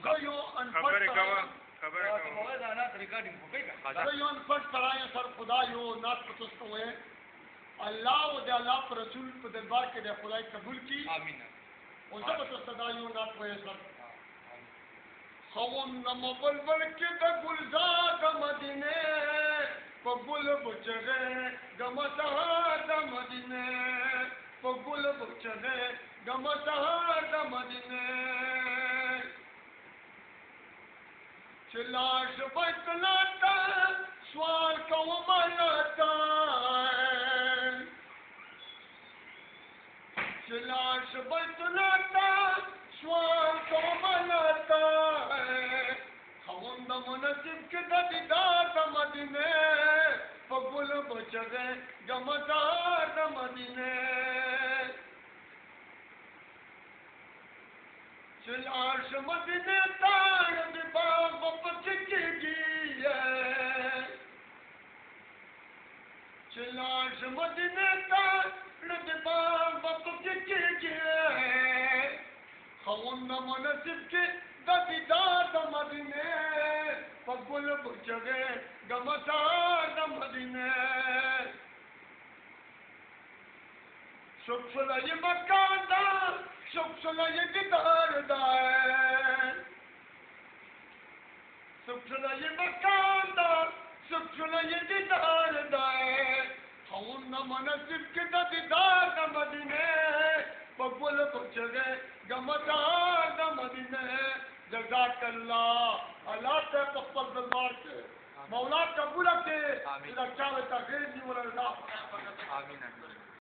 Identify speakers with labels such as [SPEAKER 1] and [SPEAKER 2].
[SPEAKER 1] का
[SPEAKER 2] यो
[SPEAKER 1] खबर
[SPEAKER 2] अनपढ़
[SPEAKER 1] कवा खबर
[SPEAKER 3] तो
[SPEAKER 1] कवा
[SPEAKER 3] मोबाइल आना रिकॉर्डिंग हो गई का
[SPEAKER 2] यो अनपढ़ तराया सर खुदा यो नात पतुस को है अल्लाह व दे अल्लाह पर रसूल पर दरबार के दे खुदाई कबूल की
[SPEAKER 3] आमीन
[SPEAKER 2] और सब तो सदा यो नात को है सर खवन नम बुलबुल के द गुलजार मदीने पगुल बुचगे गमसहार मदीने पगुल बुचगे गमसहार मदीने चिलाश बतलाता स्वाल को मनाता चिलाश बतलाता स्वाल को मनाता खवंद मुनसिब के दीदार मदीने पगुल बचगे गमदार मदीने चिलाश मदीने तार दिबाग बपचकी है चिलाश मदीने तार दिबाग बपचकी है खवंद मुनसिब के दीदार मदीने पगुल बुचगे गमदार मदीने शुक्र ये मकाना शुक्र ये दीदार दाए शुक्र ये मकाना शुक्र ये दीदार दाए हम न मनसिब के दीदार मदीने पगुल बुचगे गमदार मदीने जज़ाकल्लाह अल्लाह से पप्पल दरबार के मौला कबूल के रक्षा में तकरीर नहीं बोला
[SPEAKER 3] आमीन